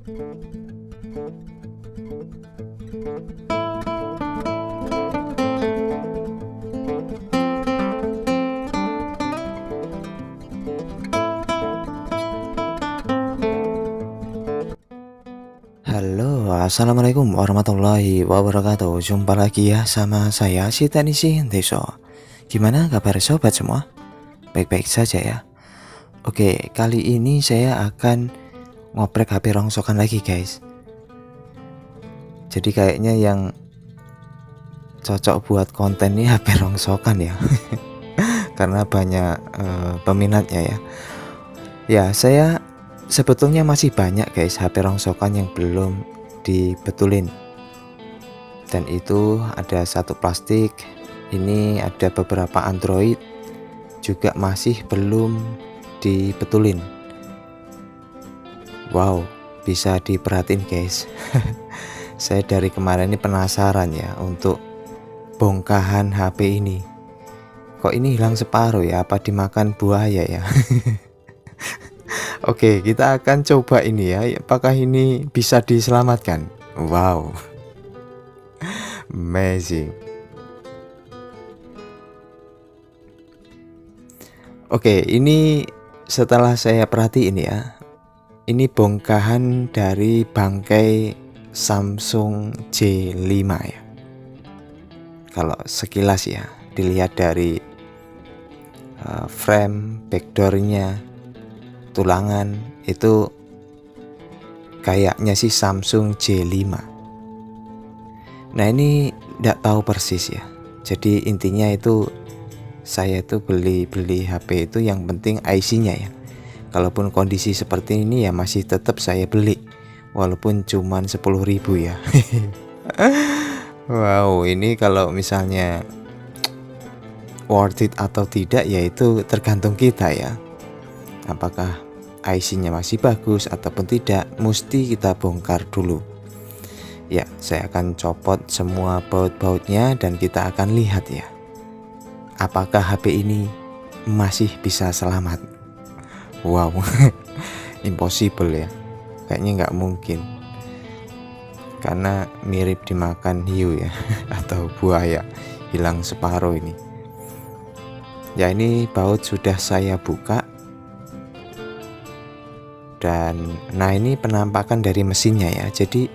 Halo, assalamualaikum warahmatullahi wabarakatuh. Jumpa lagi ya sama saya si Tanisi Deso. Gimana kabar sobat semua? Baik-baik saja ya. Oke, kali ini saya akan ngoprek HP rongsokan lagi guys. Jadi kayaknya yang cocok buat konten ini HP rongsokan ya. Karena banyak peminatnya ya. Ya, saya sebetulnya masih banyak guys HP rongsokan yang belum dibetulin. Dan itu ada satu plastik, ini ada beberapa Android juga masih belum dibetulin. Wow, bisa diperhatiin guys. Saya dari kemarin ini penasaran ya untuk bongkahan HP ini. Kok ini hilang separuh ya, apa dimakan buaya ya? Oke, kita akan coba ini ya. Apakah ini bisa diselamatkan? Wow, amazing. Oke, ini setelah saya perhatiin ya. Ini bongkahan dari bangkai Samsung J5 ya. Kalau sekilas ya, dilihat dari frame, backdoornya, tulangan itu kayaknya sih Samsung J5. Nah ini tidak tahu persis ya. Jadi intinya itu saya itu beli HP itu yang penting IC-nya ya. Kalaupun kondisi seperti ini ya masih tetap saya beli, walaupun cuman 10.000 ya. Wow, ini kalau misalnya worth it atau tidak ya itu tergantung kita ya. Apakah IC-nya masih bagus ataupun tidak, mesti kita bongkar dulu. Ya, saya akan copot semua baut-bautnya dan kita akan lihat ya, apakah HP ini masih bisa selamat. Wow, impossible ya, kayaknya nggak mungkin, karena mirip dimakan hiu ya, atau buaya, hilang separuh ini. Ya ini baut sudah saya buka. Dan nah ini penampakan dari mesinnya ya. Jadi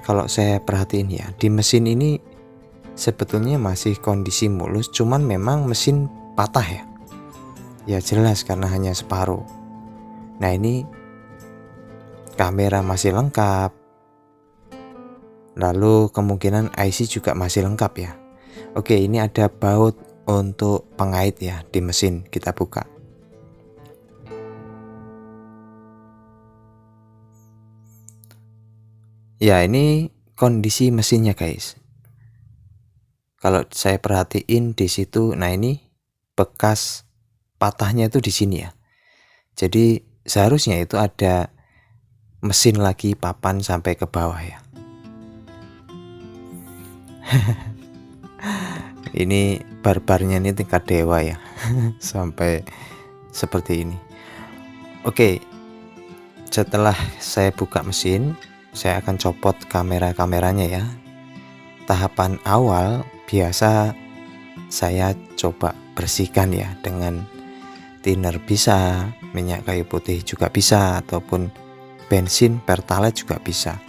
kalau saya perhatiin ya, di mesin ini sebetulnya masih kondisi mulus, cuman memang mesin patah ya. Ya jelas karena hanya separuh. Nah ini kamera masih lengkap, lalu kemungkinan IC juga masih lengkap ya. Oke, ini ada baut untuk pengait ya di mesin, kita buka. Ya ini kondisi mesinnya guys. Kalau saya perhatiin di situ, nah ini bekas patahnya itu di sini ya. Jadi seharusnya itu ada mesin lagi papan sampai ke bawah ya. Ini barbarnya ini tingkat dewa ya. Sampai seperti ini. Oke, setelah saya buka mesin, saya akan copot kameranya ya. Tahapan awal biasa saya coba bersihkan ya dengan thinner bisa, minyak kayu putih juga bisa, ataupun bensin pertalite juga bisa.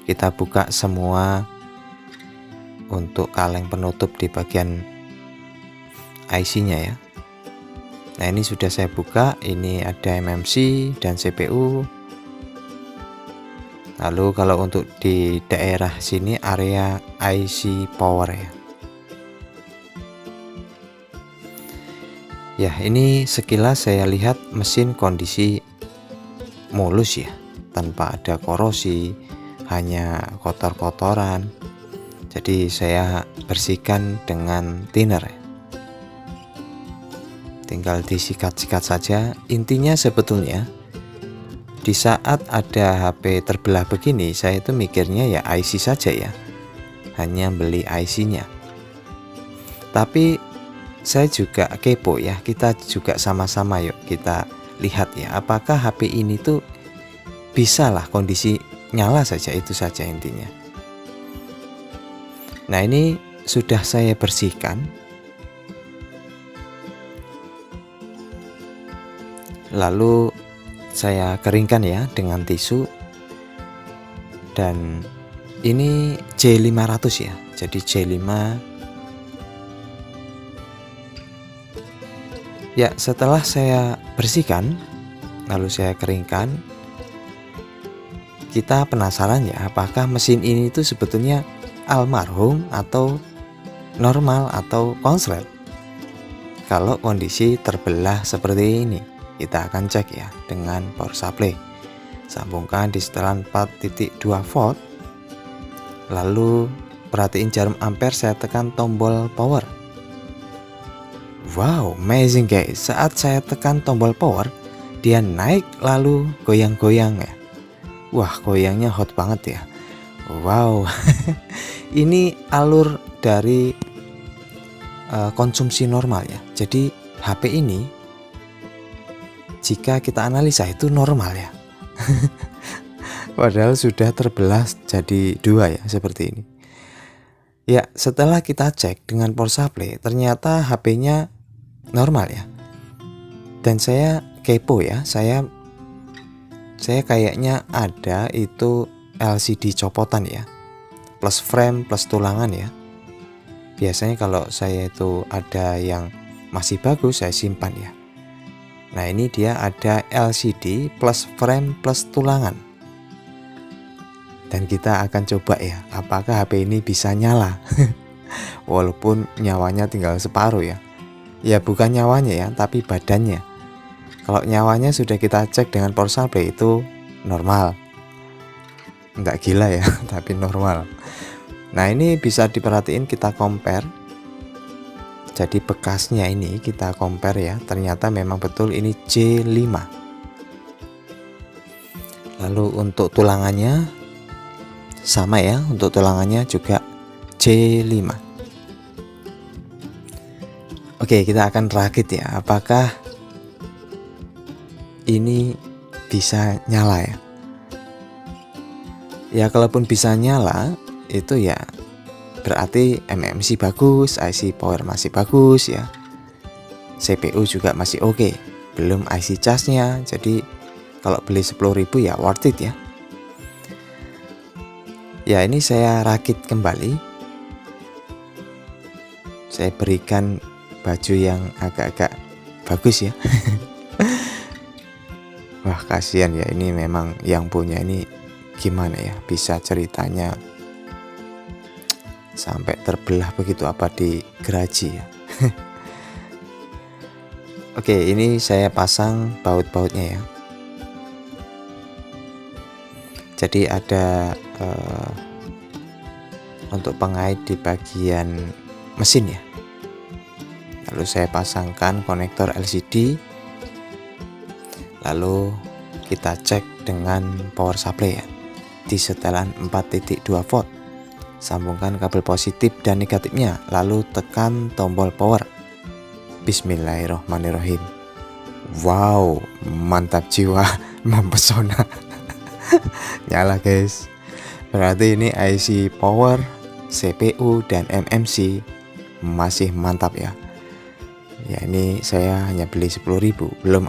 Kita buka semua untuk kaleng penutup di bagian IC-nya ya. Nah ini sudah saya buka, ini ada MMC dan CPU. Lalu kalau untuk di daerah sini area IC power ya. Ya ini sekilas saya lihat mesin kondisi mulus ya, tanpa ada korosi, hanya kotor-kotoran. Jadi saya bersihkan dengan thinner ya. Tinggal disikat-sikat saja. Intinya sebetulnya di saat ada HP terbelah begini, saya itu mikirnya ya IC saja ya, hanya beli IC-nya. Tapi saya juga kepo ya, kita juga sama-sama yuk kita lihat ya, apakah HP ini tuh bisalah kondisi nyala saja, itu saja intinya. Nah, ini sudah saya bersihkan. Lalu saya keringkan ya dengan tisu. Dan ini J500 ya. Jadi J5. Ya, setelah saya bersihkan lalu saya keringkan, kita penasaran ya, apakah mesin ini itu sebetulnya almarhum atau normal atau konslet. Kalau kondisi terbelah seperti ini, kita akan cek ya dengan power supply. Sambungkan di setelan 4.2 volt. Lalu perhatiin jarum ampere, saya tekan tombol power. Wow, amazing guys. Saat saya tekan tombol power, dia naik lalu goyang-goyang ya. Wah, goyangnya hot banget ya. Wow. Ini alur dari konsumsi normal ya. Jadi HP ini jika kita analisa itu normal ya. Padahal sudah terbelah jadi dua ya, seperti ini. Ya, setelah kita cek dengan power supply, ternyata HP-nya normal ya. Dan saya kepo ya, saya kayaknya ada itu LCD copotan ya, plus frame plus tulangan ya. Biasanya kalau saya itu ada yang masih bagus, saya simpan ya. Nah, ini dia ada LCD plus frame plus tulangan. Dan kita akan coba ya, apakah HP ini bisa nyala. Walaupun nyawanya tinggal separuh ya. Ya, bukan nyawanya ya, tapi badannya. Kalau nyawanya sudah kita cek dengan power supply itu normal. Enggak gila ya, tapi normal. Nah, ini bisa diperhatiin, kita compare. Jadi bekasnya ini kita compare ya, ternyata memang betul ini J5. Lalu untuk tulangannya sama ya, untuk tulangannya juga J5. Oke, kita akan rakit ya, apakah ini bisa nyala ya. Ya, kalaupun bisa nyala itu ya berarti MMC bagus, IC power masih bagus ya, CPU juga masih oke, belum IC charge-nya. Jadi kalau beli 10.000 ya worth it ya. Ya, ini saya rakit kembali. Saya berikan baju yang agak-agak bagus ya. Wah, kasihan ya, ini memang yang punya ini gimana ya, bisa ceritanya sampai terbelah begitu, apa di geraji ya. Oke, ini saya pasang baut-bautnya ya. Jadi ada untuk pengait di bagian mesin ya. Lalu saya pasangkan konektor LCD. Lalu kita cek dengan power supply ya, di setelan 4.2 volt. Sambungkan kabel positif dan negatifnya, lalu tekan tombol power. Bismillahirrohmanirrohim. Wow, mantap jiwa, mempesona. Nyala guys. Berarti ini IC power, CPU dan MMC masih mantap ya. Ya, ini saya hanya beli 10.000, belum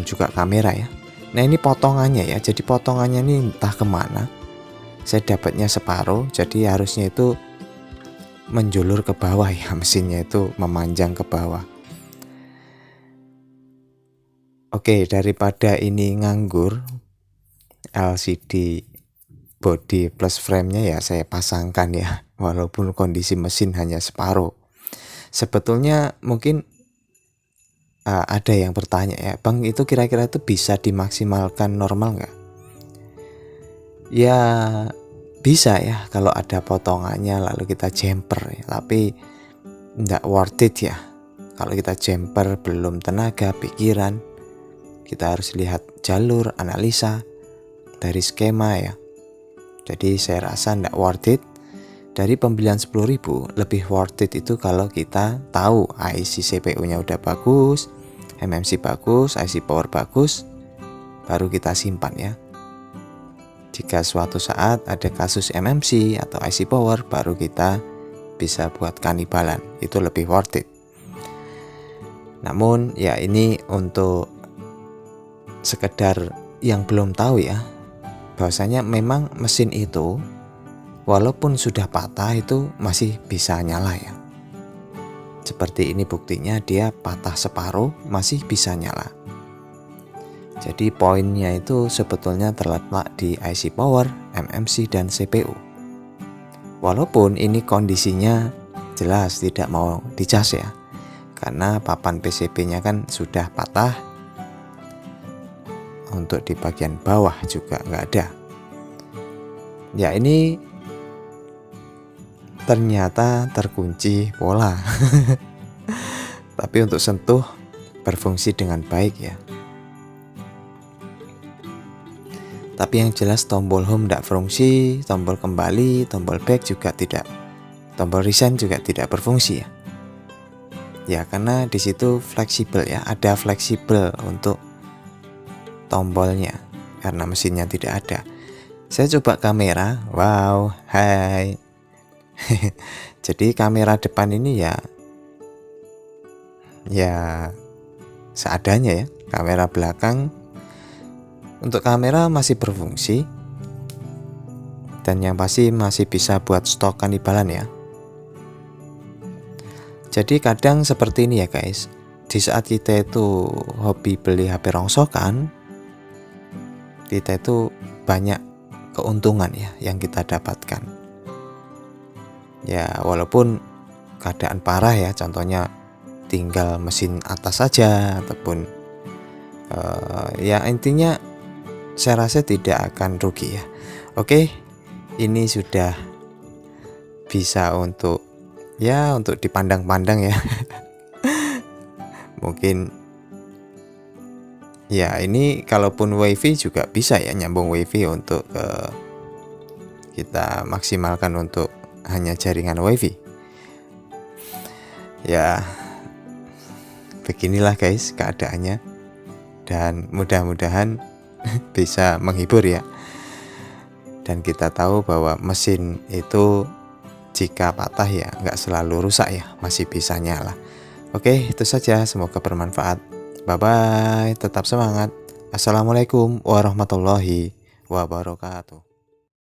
juga kamera ya. Nah, ini potongannya ya, jadi potongannya ini entah kemana. Saya dapatnya separuh, jadi harusnya itu menjulur ke bawah ya, mesinnya itu memanjang ke bawah. Oke, daripada ini nganggur, LCD body plus frame-nya ya saya pasangkan ya, walaupun kondisi mesin hanya separuh. Sebetulnya mungkin ada yang bertanya ya, Bang, itu kira-kira itu bisa dimaksimalkan normal nggak? Ya bisa ya kalau ada potongannya lalu kita jumper ya, tapi nggak worth it ya. Kalau kita jumper belum tenaga, pikiran, kita harus lihat jalur, analisa dari skema ya. Jadi saya rasa nggak worth it. Dari pembelian 10.000 lebih worth it itu kalau kita tahu IC CPU nya udah bagus, MMC bagus, IC power bagus, baru kita simpan ya. Jika suatu saat ada kasus MMC atau IC power, baru kita bisa buat kanibalan, itu lebih worth it. Namun ya ini untuk sekedar yang belum tahu ya, bahwasanya memang mesin itu walaupun sudah patah itu masih bisa nyala ya. Seperti ini buktinya, dia patah separuh masih bisa nyala. Jadi poinnya itu sebetulnya terletak di IC power, MMC, dan CPU. Walaupun ini kondisinya jelas tidak mau dicas ya, karena papan PCB-nya kan sudah patah. Untuk di bagian bawah juga nggak ada. Ya ini ternyata terkunci pola. Tapi untuk sentuh berfungsi dengan baik ya. Tapi yang jelas tombol home tidak fungsi, tombol kembali, tombol back juga tidak, tombol resign juga tidak berfungsi ya. Ya karena di situ fleksibel ya, ada fleksibel untuk tombolnya karena mesinnya tidak ada. Saya coba kamera, wow, hai. Jadi kamera depan ini ya seadanya ya. Kamera belakang, untuk kamera masih berfungsi, dan yang pasti masih bisa buat stok kanibalan ya. Jadi kadang seperti ini ya guys, di saat kita itu hobi beli HP rongsokan, kita itu banyak keuntungan ya yang kita dapatkan. Ya walaupun keadaan parah ya, contohnya tinggal mesin atas saja ataupun ya intinya saya rasa tidak akan rugi ya. Oke, ini sudah bisa untuk dipandang-pandang ya. Mungkin ya ini kalaupun WiFi juga bisa ya, nyambung WiFi untuk kita maksimalkan untuk hanya jaringan WiFi. Ya beginilah guys keadaannya, dan mudah-mudahan bisa menghibur ya. Dan kita tahu bahwa mesin itu jika patah ya nggak selalu rusak ya, masih bisa nyala. Oke, itu saja, semoga bermanfaat. Bye bye, tetap semangat. Assalamualaikum warahmatullahi wabarakatuh.